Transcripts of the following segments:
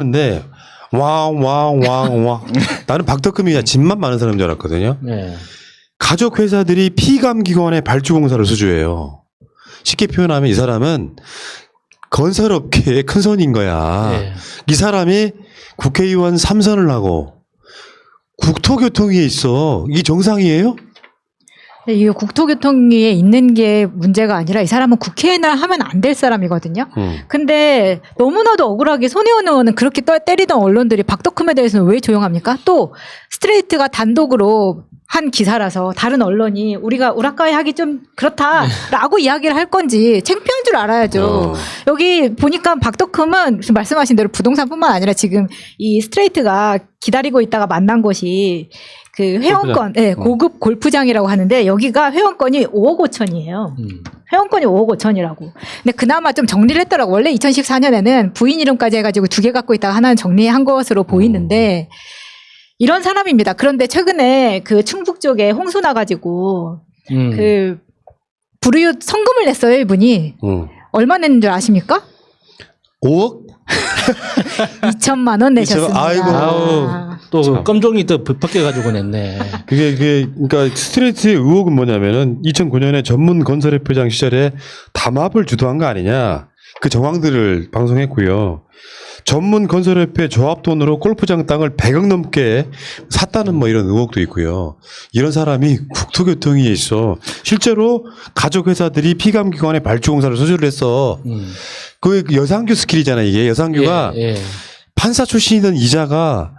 근데 왕 나는 박덕흠이 집만 많은 사람인 줄 알았거든요. 네. 가족 회사들이 피감기관에 발주공사를 수주해요. 쉽게 표현하면 이 사람은 건설업계의 큰 손인 거야. 네. 이 사람이 국회의원 3선을 하고 국토교통위에 있어. 이게 정상이에요? 이 국토교통위에 있는 게 문제가 아니라 이 사람은 국회의원을 하면 안 될 사람이거든요. 근데 너무나도 억울하게 손혜원 의원은 그렇게 때리던 언론들이 박덕흠에 대해서는 왜 조용합니까? 또 스트레이트가 단독으로 한 기사라서 다른 언론이 우리가 우라카이 하기 좀 그렇다라고 이야기를 할 건지 창피한 줄 알아야죠. 여기 보니까 박덕흠은 지금 말씀하신 대로 부동산뿐만 아니라 지금 이 스트레이트가 기다리고 있다가 만난 곳이 그 회원권, 네, 고급 골프장이라고 하는데 여기가 회원권이 5억 5천이에요. 회원권이 5억 5천이라고. 근데 그나마 좀 정리를 했더라고. 원래 2014년에는 부인 이름까지 해가지고 2개 갖고 있다가 하나는 정리한 것으로 보이는데 이런 사람입니다. 그런데 최근에 그 충북 쪽에 홍수 나가지고 그 불우이웃 성금을 냈어요, 이분이. 얼마 냈는 줄 아십니까? 5억? 2천만 원 내셨습니다. 아이고. 아우, 또 껌종이 또 벗겨가지고 냈네. 그러니까 스트레이트의 의혹은 뭐냐면은 2009년에 전문 건설협회장 시절에 담합을 주도한 거 아니냐. 그 정황들을 방송했고요. 전문 건설협회 조합 돈으로 골프장 땅을 100억 넘게 샀다는 뭐 이런 의혹도 있고요. 이런 사람이 국토교통위에 있어. 실제로 가족 회사들이 피감기관에 발주공사를 수주를 했어. 그 여상규 스킬이잖아 이게. 여상규가 예, 예. 판사 출신이던 이자가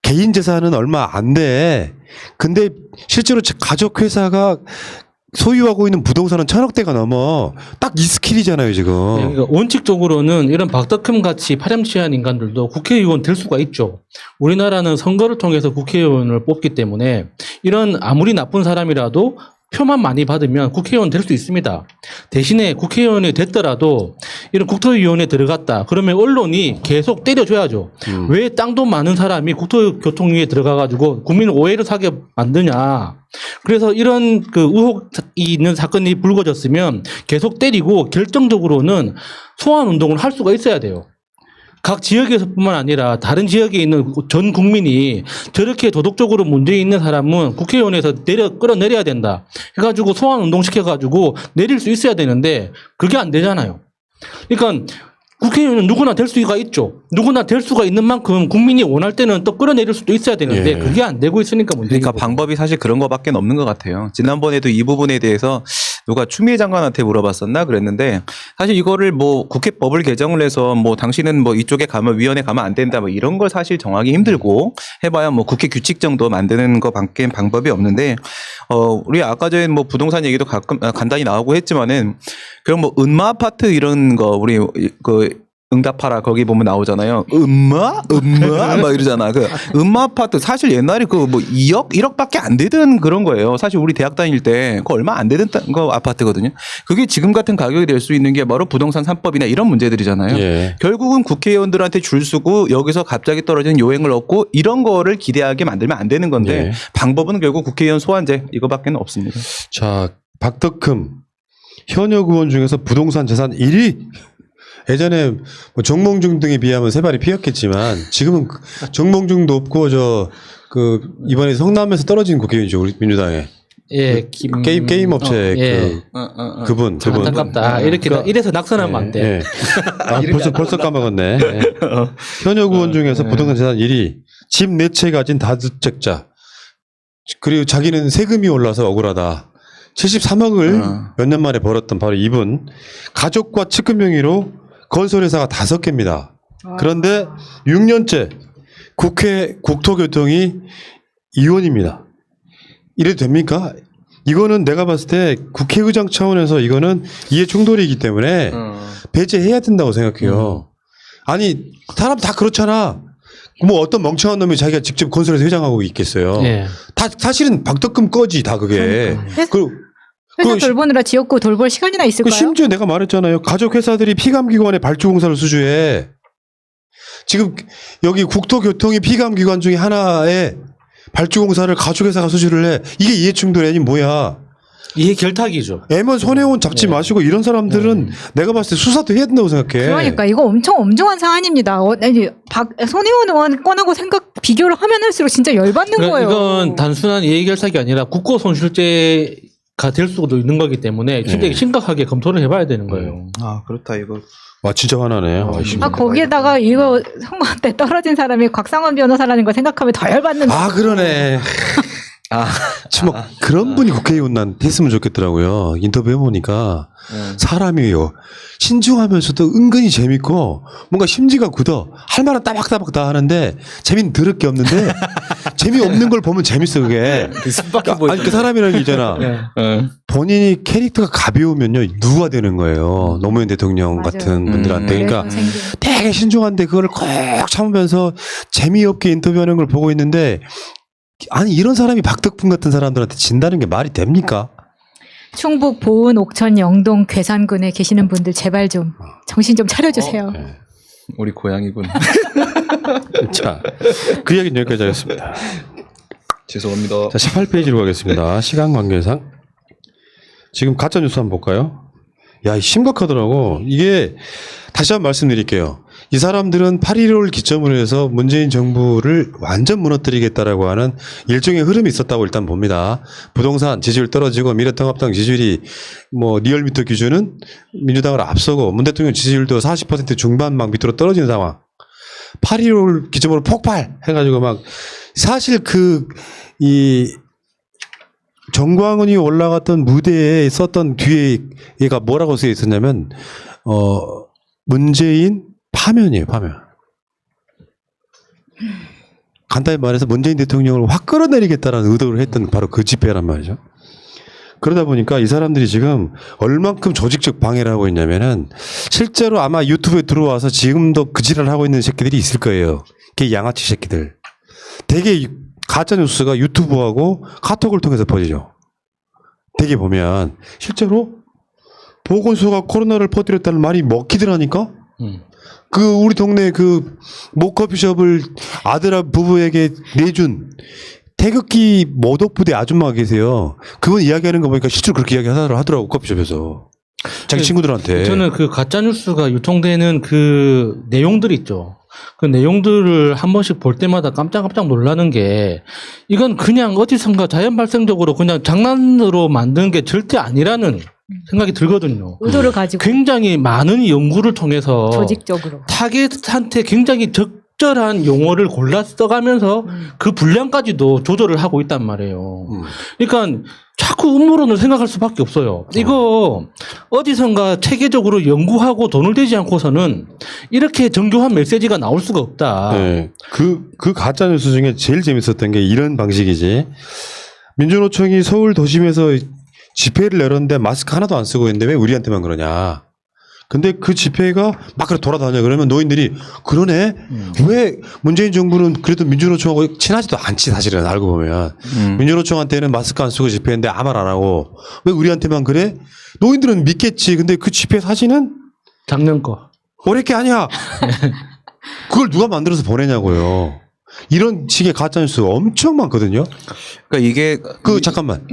개인 재산은 얼마 안 돼. 근데 실제로 가족 회사가 소유하고 있는 부동산은 1,000억대가 넘어. 딱 이 스킬이잖아요, 지금. 그러니까 원칙적으로는 이런 박덕흠 같이 파렴치한 인간들도 국회의원 될 수가 있죠. 우리나라는 선거를 통해서 국회의원을 뽑기 때문에 이런 아무리 나쁜 사람이라도 표만 많이 받으면 국회의원 될 수 있습니다. 대신에 국회의원이 됐더라도 이런 국토위원회에 들어갔다. 그러면 언론이 계속 때려줘야죠. 왜 땅도 많은 사람이 국토교통위에 들어가가지고 국민을 오해를 사게 만드냐. 그래서 이런 그 의혹이 있는 사건이 불거졌으면 계속 때리고 결정적으로는 소환 운동을 할 수가 있어야 돼요. 각 지역에서뿐만 아니라 다른 지역에 있는 전 국민이 저렇게 도덕적으로 문제 있는 사람은 국회의원에서 끌어내려야 된다. 해가지고 소환 운동 시켜가지고 내릴 수 있어야 되는데 그게 안 되잖아요. 그러니까 국회의원은 누구나 될 수가 있죠. 누구나 될 수가 있는 만큼 국민이 원할 때는 또 끌어내릴 수도 있어야 되는데 예. 그게 안 되고 있으니까 문제인 그러니까 거죠. 방법이 사실 그런 거밖에 없는 것 같아요. 지난번에도 이 부분에 대해서 누가 추미애 장관한테 물어봤었나 그랬는데 사실 이거를 뭐 국회법을 개정을 해서 뭐 당신은 뭐 이쪽에 가면 위원회 가면 안 된다 뭐 이런 걸 사실 정하기 힘들고 해봐야 뭐 국회 규칙 정도 만드는 거밖에 방법이 없는데 우리 아까 전에 뭐 부동산 얘기도 가끔 간단히 나오고 했지만은 그럼 뭐 은마 아파트 이런 거 우리 그 응답하라 거기 보면 나오잖아요. 음마 막 이러잖아. 그 음마 아파트 사실 옛날에 그 뭐 2억 1억밖에 안 되던 그런 거예요. 사실 우리 대학 다닐 때 그 얼마 안 되던 거 아파트거든요. 그게 지금 같은 가격이 될 수 있는 게 바로 부동산 3법이나 이런 문제들이잖아요. 예. 결국은 국회의원들한테 줄 서고 여기서 갑자기 떨어지는 요행을 얻고 이런 거를 기대하게 만들면 안 되는 건데 예. 방법은 결국 국회의원 소환제 이거밖에 없습니다. 자, 박덕흠 현역 의원 중에서 부동산 재산 1위. 예전에 뭐 정몽중 등에 비하면 세 발이 피었겠지만 지금은 정몽중도 없고 이번에 성남에서 떨어진 국회의원이죠, 우리 민주당에. 예, 게임 업체 예. 그분. 참 안타깝다. 이래서 낙선하면 안 돼. 예. 아, 벌써 까먹었네. 예. 현역 의원 중에서 부동산 재산 1위, 집 4채 가진 다주택자. 그리고 자기는 세금이 올라서 억울하다. 73억을 몇 년 만에 벌었던 바로 이분. 가족과 측근 명의로 건설회사가 5개입니다. 그런데 6년째 국회 국토교통위 의원입니다. 이래도 됩니까? 이거는 내가 봤을 때 국회의장 차원에서 이거는 이해 충돌이기 때문에 배제해야 된다고 생각해요. 아니 사람 다 그렇잖아. 뭐 어떤 멍청한 놈이 자기가 직접 건설회사 회장하고 있겠어요. 예. 다 사실은 박덕흠 거지 다 그게. 회사 돌보느라 지역구 돌볼 시간이나 있을까요? 심지어 내가 말했잖아요. 가족 회사들이 피감기관에 발주공사를 수주해. 지금 여기 국토교통이 피감기관 중에 하나에 발주공사를 가족회사가 수주를 해. 이게 이해충돌이 아니 뭐야. 이해 결탁이죠. 애만 손해원 잡지 마시고 이런 사람들은 내가 봤을 때 수사도 해야 된다고 생각해. 그러니까 이거 엄청 엄중한 사안입니다. 아니, 손혜원 의원 건하고 비교를 하면 할수록 진짜 열받는 그러니까 거예요. 이건 단순한 이해 결탁이 아니라 국고 손실죄가 될 수도 있는 거기 때문에 진짜 심각하게 검토를 해봐야 되는 거예요. 아 그렇다 이거. 와 진짜 화나네. 거기에다가 이거 선거 때 떨어진 사람이 곽상원 변호사라는 거 생각하면 더 열받는 아 그러네. 참 그런 분이 국회의원 난 했으면 좋겠더라고요. 인터뷰 해보니까 사람이요 신중하면서도 은근히 재밌고 뭔가 심지가 굳어 할 말은 따박따박 다 하는데 재미는 더럽게 없는데 재미없는 걸 보면 재밌어 그게. 아니 그 사람이라는 게 있잖아. 본인이 캐릭터가 가벼우면요 누가 되는 거예요. 노무현 대통령 맞아요. 같은 분들한테. 그러니까 되게 신중한데 그걸 꼭 참으면서 재미없게 인터뷰하는 걸 보고 있는데 아니 이런 사람이 박덕분 같은 사람들한테 진다는 게 말이 됩니까? 충북 보은 옥천 영동 괴산군에 계시는 분들 제발 좀 정신 좀 차려주세요. 우리 고향이군. 자, 그 이야기는 여기까지 하겠습니다. 죄송합니다. 자, 18페이지로 가겠습니다. 시간 관계상. 지금 가짜뉴스 한번 볼까요? 야, 심각하더라고. 이게 다시 한번 말씀드릴게요. 이 사람들은 8.15를 기점으로 해서 문재인 정부를 완전 무너뜨리겠다라고 하는 일종의 흐름이 있었다고 일단 봅니다. 부동산 지지율 떨어지고 미래통합당 지지율이 뭐 리얼미터 기준은 민주당을 앞서고 문 대통령 지지율도 40% 중반 막 밑으로 떨어지는 상황. 8.15를 기점으로 폭발해가지고 막 사실 이 정광훈이 올라갔던 무대에 썼던 뒤에 얘가 뭐라고 쓰여 있었냐면 문재인 파면이에요, 파면. 간단히 말해서 문재인 대통령을 확 끌어내리겠다라는 의도를 했던 바로 그 집회란 말이죠. 그러다 보니까 이 사람들이 지금 얼만큼 조직적 방해를 하고 있냐면은 실제로 아마 유튜브에 들어와서 지금도 그 지랄을 하고 있는 새끼들이 있을 거예요. 그게 양아치 새끼들. 되게 가짜뉴스가 유튜브하고 카톡을 통해서 퍼지죠. 되게 보면 실제로 보건소가 코로나를 퍼뜨렸다는 말이 먹히더라니까? 그 우리 동네 그 모커피숍을 아들 부부에게 내준 태극기 모독부대 아줌마가 계세요. 그분 이야기하는 거 보니까 실제로 그렇게 이야기하더라고 커피숍에서 자기 친구들한테. 저는 그 가짜 뉴스가 유통되는 그 내용들 있죠. 그 내용들을 한 번씩 볼 때마다 깜짝깜짝 놀라는 게 이건 그냥 어디선가 자연 발생적으로 그냥 장난으로 만든 게 절대 아니라는 생각이 들거든요. 의도를 가지고 굉장히 많은 연구를 통해서 조직적으로 타겟한테 굉장히 적절한 용어를 골라 써가면서 그 분량까지도 조절을 하고 있단 말이에요. 그러니까 자꾸 음모론을 생각할 수밖에 없어요. 이거 어디선가 체계적으로 연구하고 돈을 대지 않고서는 이렇게 정교한 메시지가 나올 수가 없다. 네. 그 가짜뉴스 중에 제일 재밌었던 게 이런 방식이지. 민주노총이 서울 도심에서 집회를 열었는데 마스크 하나도 안 쓰고 있는데 왜 우리한테만 그러냐. 근데 그 집회가 막 그렇게 돌아다녀. 그러면 노인들이 그러네. 왜 문재인 정부는 그래도 민주노총하고 친하지도 않지 사실은 알고 보면. 민주노총한테는 마스크 안 쓰고 집회했는데 아무 말 안 하고 왜 우리한테만 그래? 노인들은 믿겠지. 근데 그 집회 사진은 작년 거. 올해 게 아니야. 그걸 누가 만들어서 보내냐고요. 이런 식의 가짜뉴스가 엄청 많거든요. 그러니까 이게 잠깐만.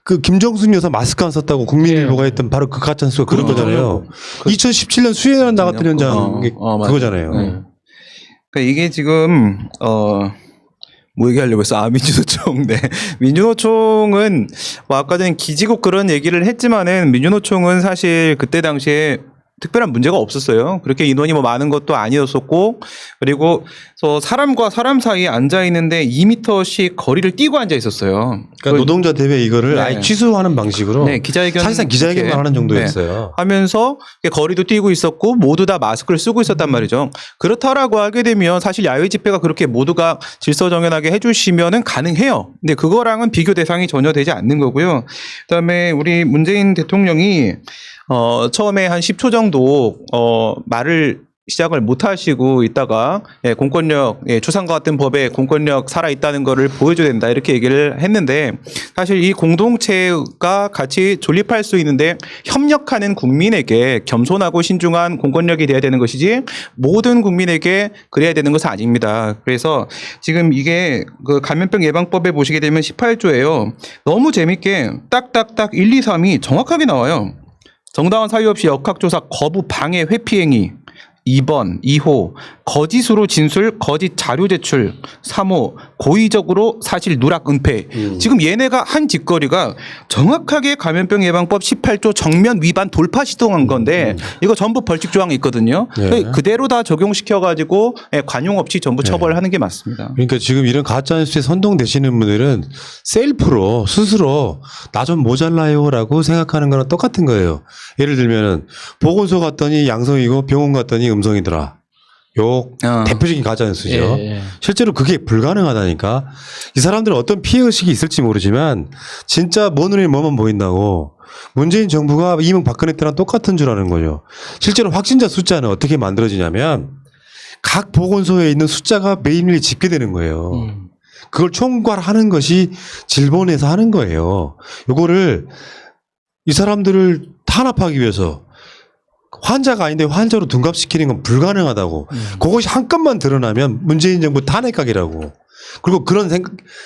그 김정숙 여사 마스크 안 썼다고 국민일보가 했던 바로 그 가짜뉴스가 그런 거잖아요. 2017년 수해안 나갔던 현장 그거잖아요. 그러니까 이게 지금 뭐 얘기하려고 했어? 민주노총. 네. 민주노총은 뭐 아까 전에 기지국 그런 얘기를 했지만은 민주노총은 사실 그때 당시에 특별한 문제가 없었어요. 그렇게 인원이 뭐 많은 것도 아니었었고, 그리고 사람과 사람 사이에 앉아 있는데 2m씩 거리를 띄고 앉아 있었어요. 그러니까 노동자 대회 이거를 아예 취소하는 방식으로 기자회견 사실상 기자회견만 하는 정도였어요. 하면서 거리도 띄고 있었고 모두 다 마스크를 쓰고 있었단 말이죠. 그렇다라고 하게 되면 사실 야외 집회가 그렇게 모두가 질서정연하게 해주시면은 가능해요. 근데 그거랑은 비교 대상이 전혀 되지 않는 거고요. 그다음에 우리 문재인 대통령이 처음에 한 10초 정도 말을 시작을 못 하시고 있다가 공권력 추상과 같은 법에 공권력 살아 있다는 거를 보여줘야 된다 이렇게 얘기를 했는데 사실 이 공동체가 같이 존립할 수 있는데 협력하는 국민에게 겸손하고 신중한 공권력이 돼야 되는 것이지 모든 국민에게 그래야 되는 것은 아닙니다. 그래서 지금 이게 그 감염병 예방법에 보시게 되면 18조예요. 너무 재밌게 딱딱딱 1, 2, 3이 정확하게 나와요. 정당한 사유 없이 역학조사 거부 방해 회피행위 2번 2호 거짓으로 진술 거짓 자료 제출 3호 고의적으로 사실 누락 은폐 지금 얘네가 한 짓거리가 정확하게 감염병 예방법 18조 정면 위반 돌파 시도한 건데 이거 전부 벌칙 조항이 있거든요. 네. 그대로 다 적용시켜가지고 관용 없이 전부 처벌하는 게 맞습니다. 그러니까 지금 이런 가짜뉴스에 선동되시는 분들은 셀프로 스스로 나 좀 모자라요라고 생각하는 거랑 똑같은 거예요. 예를 들면은 보건소 갔더니 양성이고 병원 갔더니 음성이더라. 요 대표적인 가짜뉴스죠. 예. 실제로 그게 불가능하다니까. 이 사람들은 어떤 피해의식이 있을지 모르지만 진짜 뭐 눈에 뭐만 보인다고 문재인 정부가 이명박근혜 때랑 똑같은 줄 아는 거죠. 실제로 확진자 숫자는 어떻게 만들어지냐면 각 보건소에 있는 숫자가 매일매일 집계되는 거예요. 그걸 총괄하는 것이 질본에서 하는 거예요. 요거를 이 사람들을 탄압하기 위해서 환자가 아닌데 환자로 둔갑시키는 건 불가능하다고. 그것이 한 건만 드러나면 문재인 정부 탄핵각이라고. 그리고 그런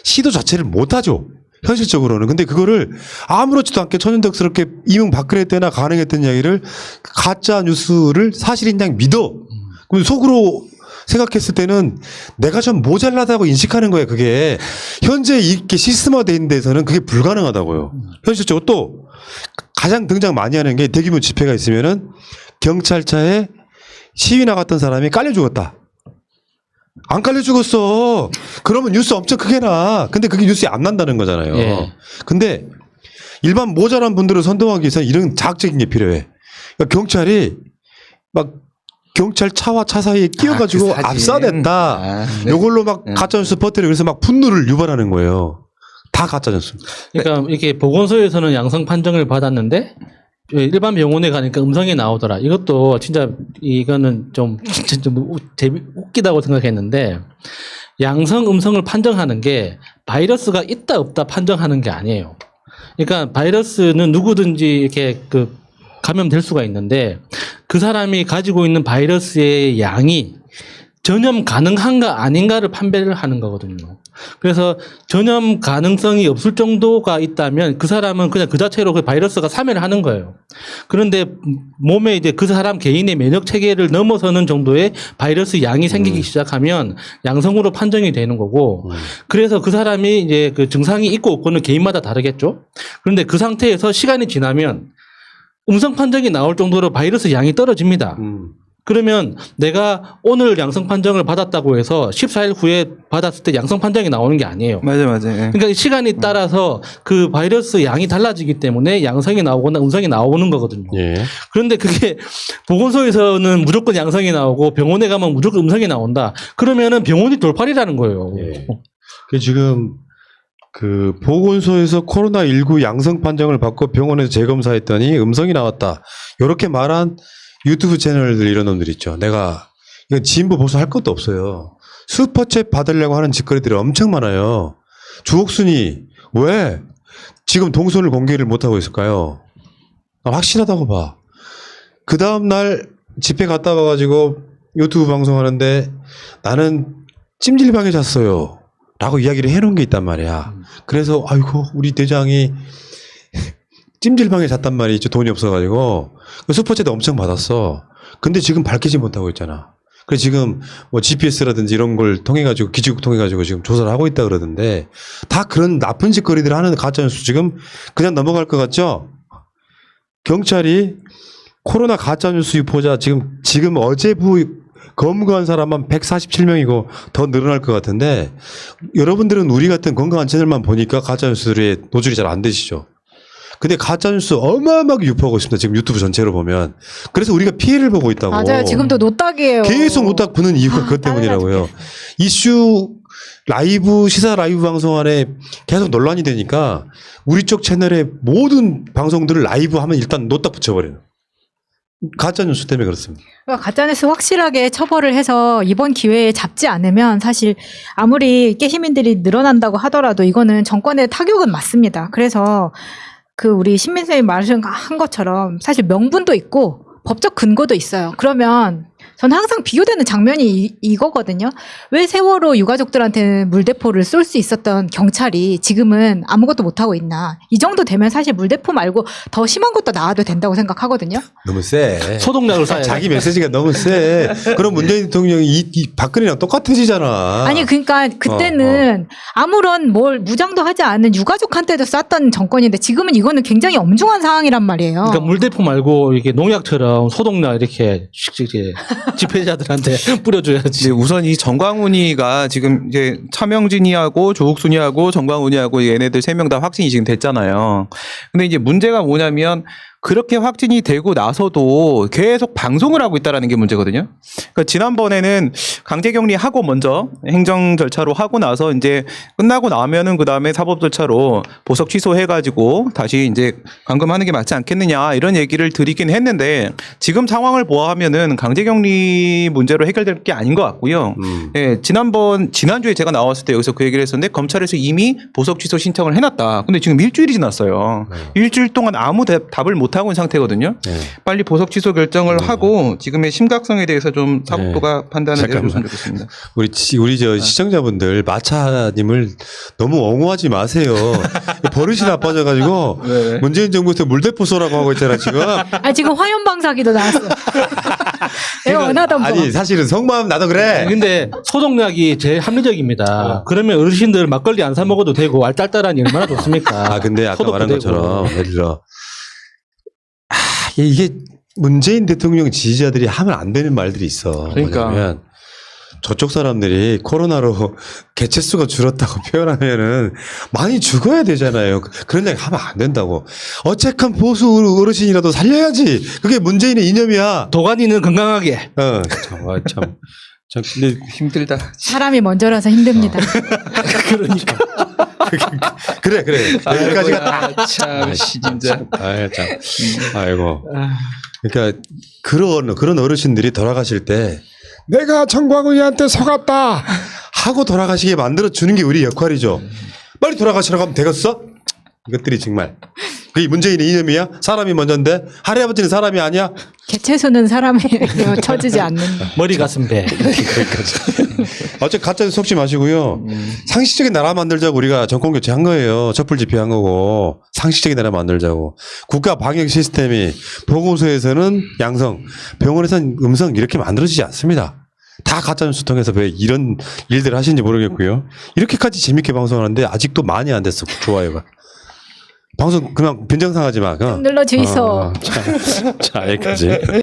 시도 자체를 못하죠. 현실적으로는. 근데 그거를 아무렇지도 않게 천연덕스럽게 이명박근혜 때나 가능했던 이야기를 가짜 뉴스를 사실인 양 믿어. 그럼 속으로 생각했을 때는 내가 좀 모자라다고 인식하는 거예요. 그게 현재 이렇게 시스템화되어 있는 데서는 그게 불가능하다고요. 현실적으로 또 가장 등장 많이 하는 게 대규모 집회가 있으면은 경찰차에 시위 나갔던 사람이 깔려 죽었다. 안 깔려 죽었어. 그러면 뉴스 엄청 크게 나. 근데 그게 뉴스에 안 난다는 거잖아요. 예. 근데 일반 모자란 분들을 선동하기 위해서 이런 자극적인 게 필요해. 그러니까 경찰이 막 경찰 차와 차 사이에 끼어가지고 압사됐다. 요걸로 막 가짜뉴스 퍼뜨리고 그래서 막 분노를 유발하는 거예요. 다 가짜뉴스. 그러니까 이게 보건소에서는 양성 판정을 받았는데 일반 병원에 가니까 음성이 나오더라. 이것도 진짜 이거는 좀 웃기다고 생각했는데 양성 음성을 판정하는 게 바이러스가 있다 없다 판정하는 게 아니에요. 그러니까 바이러스는 누구든지 이렇게 그 감염될 수가 있는데 그 사람이 가지고 있는 바이러스의 양이 전염 가능한가 아닌가를 판별을 하는 거거든요. 그래서 전염 가능성이 없을 정도가 있다면 그 사람은 그냥 그 자체로 그 바이러스가 사멸을 하는 거예요. 그런데 몸에 이제 그 사람 개인의 면역 체계를 넘어서는 정도의 바이러스 양이 생기기 시작하면 양성으로 판정이 되는 거고 그래서 그 사람이 이제 그 증상이 있고 없고는 개인마다 다르겠죠. 그런데 그 상태에서 시간이 지나면 음성 판정이 나올 정도로 바이러스 양이 떨어집니다. 그러면 내가 오늘 양성 판정을 받았다고 해서 14일 후에 받았을 때 양성 판정이 나오는 게 아니에요. 맞아요. 예. 그러니까 시간이 따라서 그 바이러스 양이 달라지기 때문에 양성이 나오거나 음성이 나오는 거거든요. 예. 그런데 그게 보건소에서는 무조건 양성이 나오고 병원에 가면 무조건 음성이 나온다. 그러면은 병원이 돌팔이라는 거예요. 예. 그 지금 그 보건소에서 코로나19 양성 판정을 받고 병원에서 재검사했더니 음성이 나왔다. 이렇게 말한 유튜브 채널들 이런 놈들 있죠. 내가 이건 진보 보수 할 것도 없어요. 슈퍼챗 받으려고 하는 짓거리들이 엄청 많아요. 주옥순이 왜 지금 동선을 공개를 못하고 있을까요? 확실하다고 봐. 그 다음날 집회 갔다 와가지고 유튜브 방송하는데 나는 찜질방에 잤어요. 라고 이야기를 해놓은 게 있단 말이야. 그래서 아이고 우리 대장이 찜질방에 잤단 말이죠. 돈이 없어가지고 슈퍼챗도 엄청 받았어. 근데 지금 밝히지 못하고 있잖아. 그래서 지금 뭐 GPS라든지 이런 걸 통해가지고 기지국 통해가지고 지금 조사를 하고 있다 그러던데 다 그런 나쁜 짓거리들 하는 가짜뉴스 지금 그냥 넘어갈 것 같죠? 경찰이 코로나 가짜뉴스 유포자 지금 어제부 검거한 사람만 147명이고 더 늘어날 것 같은데 여러분들은 우리 같은 건강한 채널만 보니까 가짜뉴스에 노출이 잘 안 되시죠. 근데 가짜뉴스 어마어마하게 유포하고 있습니다. 지금 유튜브 전체로 보면. 그래서 우리가 피해를 보고 있다고. 맞아요. 지금도 노딱이에요. 계속 노딱 부는 이유가 그것 때문이라고요. 이슈 라이브 시사 라이브 방송 안에 계속 논란이 되니까 우리 쪽 채널의 모든 방송들을 라이브 하면 일단 노딱 붙여버려요. 가짜뉴스 때문에 그렇습니다. 그러니까 가짜뉴스 확실하게 처벌을 해서 이번 기회에 잡지 않으면 사실 아무리 깨시민들이 늘어난다고 하더라도 이거는 정권의 타격은 맞습니다. 그래서 그 우리 신민선생님 말한 것처럼 사실 명분도 있고 법적 근거도 있어요. 그러면 저는 항상 비교되는 장면이 이거거든요. 왜 세월호 유가족들한테는 물대포를 쏠 수 있었던 경찰이 지금은 아무것도 못하고 있나. 이 정도 되면 사실 물대포 말고 더 심한 것도 나와도 된다고 생각하거든요. 너무 세. 소독약을 쏴야 자기 메시지가 너무 세. 그럼 문재인 대통령이 이 박근혜랑 똑같아지잖아. 아니 그러니까 그때는 아무런 뭘 무장도 하지 않은 유가족한테도 쐈던 정권인데 지금은 이거는 굉장히 엄중한 상황이란 말이에요. 그러니까 물대포 말고 이게 농약처럼 소독약 이렇게 이렇게 집회자들한테 뿌려줘야지. 네, 우선 이 정광훈이가 지금 이제 차명진이하고 조국순이하고 정광훈이하고 얘네들 3명 다 확진이 지금 됐잖아요. 근데 이제 문제가 뭐냐면 그렇게 확진이 되고 나서도 계속 방송을 하고 있다라는 게 문제거든요. 그러니까 지난번에는 강제격리 하고 먼저 행정 절차로 하고 나서 이제 끝나고 나면은 그 다음에 사법 절차로 보석 취소해가지고 다시 이제 감금하는 게 맞지 않겠느냐 이런 얘기를 드리긴 했는데 지금 상황을 보아하면은 강제격리 문제로 해결될 게 아닌 것 같고요. 예, 지난주에 제가 나왔을 때 여기서 그 얘기를 했었는데 검찰에서 이미 보석 취소 신청을 해놨다. 근데 지금 일주일이 지났어요. 일주일 동안 아무 답을 못 하고 있는 상태거든요. 빨리 보석 취소 결정을 하고 지금의 심각성에 대해서 좀 사법부가 판단을 내려줬으면 좋겠습니다. 우리 저 시청자분들 마차님을 너무 옹호하지 마세요. 버릇이 나빠져가지고 문재인 정부에서 물대포 쏘라고 하고 있잖아 지금. 아 지금 화염방사기도 나왔어요. 내가 원하던 거. 아니 사실은 속마음 나도 그래. 근데 소독약이 제일 합리적입니다. 그러면 어르신들 막걸리 안 사 먹어도 되고 알딸딸하니 얼마나 좋습니까? 아 근데 아까 소독도 말한 되고. 것처럼 예를 들어 이게 문재인 대통령 지지자들이 하면 안 되는 말들이 있어. 그러니까. 뭐냐면 저쪽 사람들이 코로나로 개체 수가 줄었다고 표현하면은 많이 죽어야 되잖아요. 그런 얘기 하면 안 된다고. 어쨌건 보수 어르신이라도 살려야지. 그게 문재인의 이념이야. 도가니는 건강하게. 참. 근데 힘들다. 사람이 먼저라서 힘듭니다. 그러니까. 그래. 여기까지가 참 진짜. 아이고. 그러니까 그런 어르신들이 돌아가실 때 내가 정광훈이한테 속았다 하고 돌아가시게 만들어 주는 게 우리 역할이죠. 빨리 돌아가시라고 하면 되겠어? 이것들이 정말 그게 문재인의 이념이야? 사람이 먼저인데 할아버지는 사람이 아니야? 개체수는 사람에 처지지 않는다. 머리 가슴 배. 어차피 가짜도 속지 마시고요. 상식적인 나라 만들자고 우리가 정권 교체한 거예요. 촛불 집회한 거고 상식적인 나라 만들자고. 국가 방역 시스템이 보건소에서는 양성, 병원에서는 음성 이렇게 만들어지지 않습니다. 다 가짜뉴스 통해서 왜 이런 일들을 하시는지 모르겠고요. 이렇게까지 재밌게 방송하는데 아직도 많이 안 됐어. 좋아요가. 방송 그냥 빈정상하지 마. 눌러 주이소. 자, 여기까지.